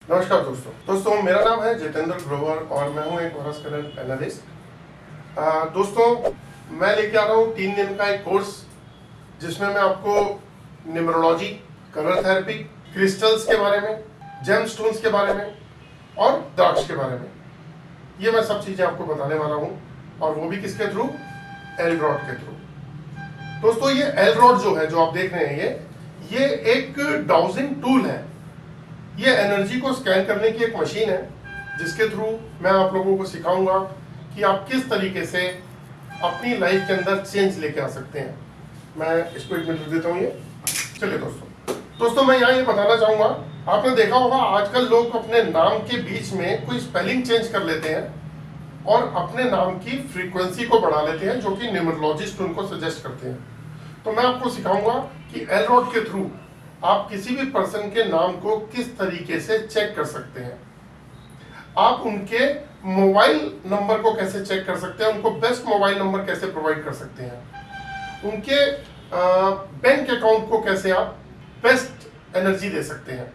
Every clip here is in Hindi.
नमस्कार दोस्तों मेरा नाम है जितेंद्र ग्रोवर और मैं हूं एक वॉरस करंट एनालिस्ट। दोस्तों मैं लेके आ रहा हूं 3 दिन का एक कोर्स जिसमें मैं आपको न्यूमरोलॉजी, कलर थेरेपी, क्रिस्टल्स के बारे में, जेम स्टोन्स के बारे में और द्राक्ष के बारे में, ये मैं सब चीजें आपको बताने वाला हूं। और वो भी किसके थ्रू? एल रॉड के थ्रू। दोस्तों ये एल रॉड जो है, जो आप देख रहे हैं, ये एक डाउजिंग टूल है। ये एनर्जी को स्कैन करने की एक मशीन है जिसके थ्रू मैं आप लोगों को सिखाऊंगा कि आप किस तरीके से अपनी लाइफ के अंदर चेंज लेके आ सकते हैं। मैं इसको 1 मिनट देता हूँ। ये चलिए दोस्तों मैं यहाँ ये बताना चाहूंगा, आपने देखा होगा आजकल लोग अपने नाम के बीच में कोई स्पेलिंग चेंज कर लेते हैं और अपने नाम की फ्रीक्वेंसी को बढ़ा लेते हैं, जो कि न्यूमरोलॉजिस्ट उनको सजेस्ट करते हैं। तो मैं आपको सिखाऊंगा कि एल रॉड के थ्रू आप किसी भी पर्सन के नाम को किस तरीके से चेक कर सकते हैं। आप उनके मोबाइल नंबर को कैसे चेक कर सकते हैं, उनको बेस्ट मोबाइल नंबर कैसे प्रोवाइड कर सकते हैं, उनके बैंक अकाउंट को कैसे आप बेस्ट एनर्जी दे सकते हैं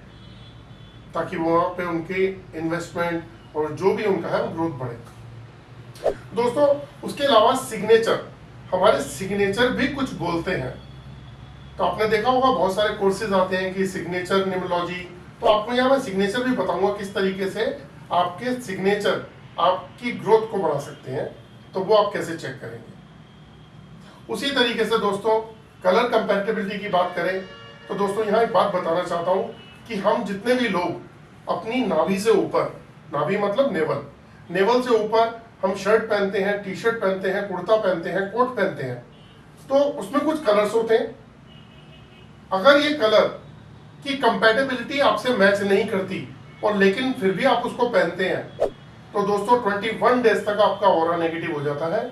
ताकि वहां पे उनकी इन्वेस्टमेंट और जो भी उनका है वो ग्रोथ बढ़े। दोस्तों उसके अलावा सिग्नेचर, हमारे सिग्नेचर भी कुछ बोलते हैं। तो आपने देखा होगा बहुत सारे कोर्सेज आते हैं कि सिग्नेचर न्यूमरोलॉजी, तो आपको यहाँ मैं सिग्नेचर भी बताऊंगा किस तरीके से आपके सिग्नेचर आपकी ग्रोथ को बढ़ा सकते हैं, तो वो आप कैसे चेक करेंगे। उसी तरीके से दोस्तों कलर कंपैटिबिलिटी की बात करें तो दोस्तों यहाँ एक बात बताना चाहता हूँ कि हम जितने भी लोग अपनी नाभि से ऊपर, नाभि मतलब नेवल से ऊपर हम शर्ट पहनते हैं, टी शर्ट पहनते हैं, कुर्ता पहनते हैं, कोट पहनते हैं, तो उसमें कुछ कलर्स होते हैं। अगर ये कलर की कंपैटिबिलिटी आपसे मैच नहीं करती और लेकिन फिर भी आप उसको पहनते हैं, तो दोस्तों 21 डेज तक आपका ऑरा नेगेटिव हो जाता है।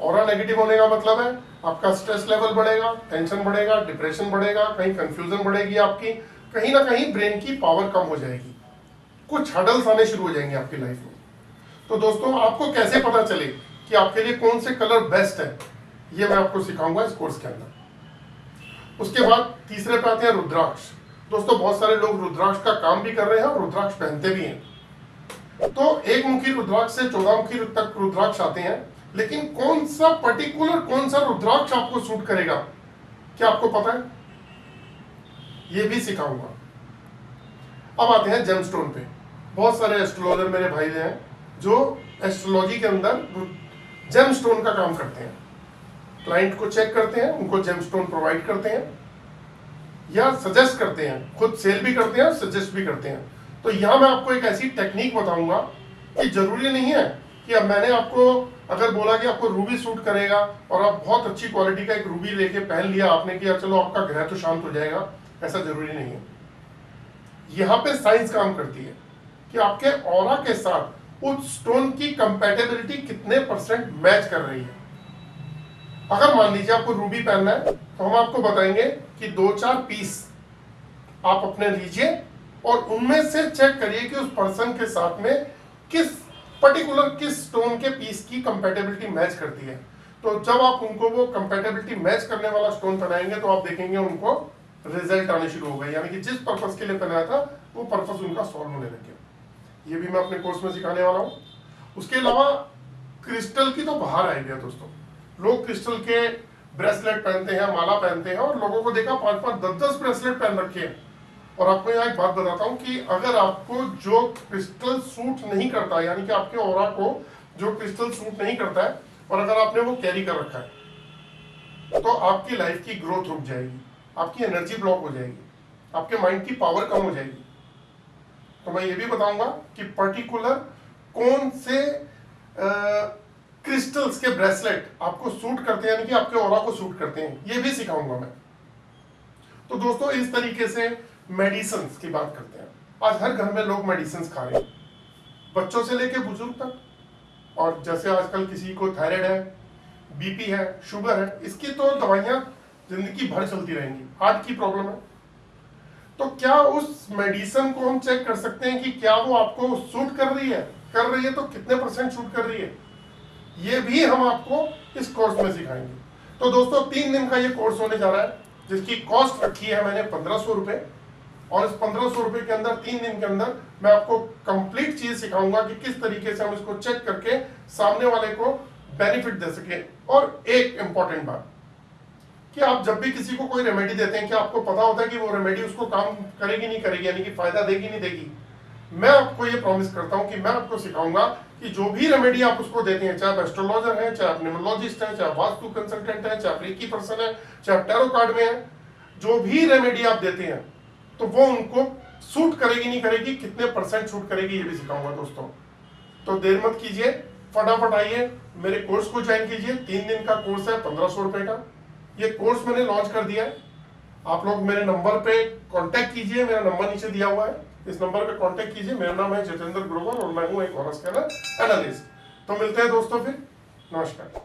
ऑरा नेगेटिव होने का मतलब है आपका स्ट्रेस लेवल बढ़ेगा, टेंशन बढ़ेगा, डिप्रेशन बढ़ेगा, कहीं कंफ्यूजन बढ़ेगी, आपकी कहीं ना कहीं ब्रेन की पावर कम हो जाएगी, कुछ हडल्स आने शुरू हो जाएंगे आपकी लाइफ में। तो दोस्तों आपको कैसे पता चले कि आपके लिए कौन से कलर बेस्ट है, ये मैं आपको सिखाऊंगा इस कोर्स के अंदर। उसके बाद तीसरे पे आते हैं रुद्राक्ष। दोस्तों बहुत सारे लोग रुद्राक्ष का काम भी कर रहे हैं और रुद्राक्ष पहनते भी हैं। तो 1 मुखी रुद्राक्ष से 14 मुखी तक रुद्राक्ष आते हैं, लेकिन कौन सा पर्टिकुलर कौन सा रुद्राक्ष आपको सूट करेगा, क्या आपको पता है? ये भी सिखाऊंगा। अब आते हैं जेमस्टोन पे। बहुत सारे एस्ट्रोलॉजर मेरे भाई हैं जो एस्ट्रोलॉजी के अंदर जेमस्टोन का काम करते हैं, क्लाइंट को चेक करते हैं, उनको जेमस्टोन प्रोवाइड करते हैं या सजेस्ट करते हैं, खुद सेल भी करते हैं और सजेस्ट भी करते हैं। तो यहाँ मैं आपको एक ऐसी टेक्निक बताऊंगा कि जरूरी नहीं है कि अब मैंने आपको अगर बोला कि आपको रूबी सूट करेगा और आप बहुत अच्छी क्वालिटी का एक रूबी लेके पहन लिया आपने, किया चलो आपका ग्रह तो शांत हो जाएगा, ऐसा जरूरी नहीं है। यहाँ पे साइंस काम करती है कि आपके ऑरा के साथ उस स्टोन की कंपैटिबिलिटी कितने % मैच कर रही है। अगर मान लीजिए आपको रूबी पहनना है तो हम आपको बताएंगे कि 2-4 पीस आप अपने लीजिए और उनमें से चेक करिए कि उस पर्सन के साथ में किस स्टोन के पीस की कंपैटिबिलिटी मैच करती है। तो जब आप उनको वो कंपैटिबिलिटी मैच करने वाला स्टोन पहनाएंगे तो आप देखेंगे उनको रिजल्ट आने शुरू हो गए, यानी कि जिस पर्पस के लिए पहनाया था वो पर्पस उनका सॉल्व होने लग गया। ये भी मैं अपने कोर्स में सिखाने वाला हूँ। उसके अलावा क्रिस्टल की तो बाहर आएगी दोस्तों, लोग क्रिस्टल के ब्रेसलेट पहनते हैं, माला पहनते हैं और लोगों को देखा 5-5, 10-10 ब्रेसलेट पहन रखे हैं। और आपको यहाँ एक बात बताता हूँ कि अगर आपको जो क्रिस्टल सूट नहीं करता, यानी कि आपके ऑरा को जो क्रिस्टल सूट नहीं करता है और अगर आपने वो कैरी कर रखा है, तो आपकी लाइफ की ग्रोथ रुक जाएगी, आपकी एनर्जी ब्लॉक हो जाएगी, आपके माइंड की पावर कम हो जाएगी। तो मैं ये भी बताऊंगा कि पर्टिकुलर कौन से क्रिस्टल्स के ब्रेसलेट आपको सूट करते हैं, यानी कि आपके ऑरा को सूट करते हैं, ये भी सिखाऊंगा मैं। तो दोस्तों इस तरीके से मेडिसिन की बात करते हैं। आज हर घर में लोग मेडिसिन खा रहे हैं, बच्चों से लेके बुजुर्ग तक। और जैसे आजकल किसी को थायराइड है, बीपी है, शुगर है, इसकी तो दवाइयां जिंदगी भर चलती रहेंगी। हार्ट की प्रॉब्लम है, तो क्या उस मेडिसिन को हम चेक कर सकते हैं कि क्या वो आपको सूट कर रही है तो कितने % सूट कर रही है, ये भी हम आपको इस कोर्स में सिखाएंगे। तो दोस्तों 3 दिन का ये कोर्स होने जा रहा है, जिसकी कॉस्ट रखी है मैंने 1500 रुपए। और इस 1500 रुपए के अंदर 3 दिन के अंदर मैं आपको कंप्लीट चीज सिखाऊंगा कि किस तरीके से हम इसको चेक करके सामने वाले को बेनिफिट दे सके। और एक इंपॉर्टेंट बात कि आप जब भी किसी को कोई रेमेडी देते हैं, क्या आपको पता होता है कि वो रेमेडी उसको काम करेगी नहीं करेगी, यानी कि फायदा देगी नहीं देगी? मैं आपको ये प्रॉमिस करता हूं कि मैं आपको सिखाऊंगा कि जो भी रेमेडी आप उसको देते हैं, चाहे आप एस्ट्रोलॉजर हैं, चाहे आप न्यूमरोलॉजिस्ट हैं, चाहे वास्तु कंसल्टेंट हैं, चाहे आप रेकी पर्सन है, चाहे आप टैरो कार्ड में हैं, जो भी रेमेडी आप देते हैं तो वो उनको सूट करेगी नहीं करेगी, कितने परसेंट सूट करेगी, ये भी सिखाऊंगा दोस्तों। तो देर मत कीजिए, फटाफट आइए मेरे कोर्स को ज्वाइन कीजिए। 3 दिन का कोर्स है 1500 रुपए का। ये कोर्स मैंने लॉन्च कर दिया है। आप लोग मेरे नंबर पे कांटेक्ट कीजिए, मेरा नंबर नीचे दिया हुआ है, इस नंबर पे कांटेक्ट कीजिए। मेरा नाम है जितेंद्र ग्रोवर और मैं हूं एक हॉरोस्कोप एनालिस्ट। तो मिलते हैं दोस्तों फिर, नमस्कार।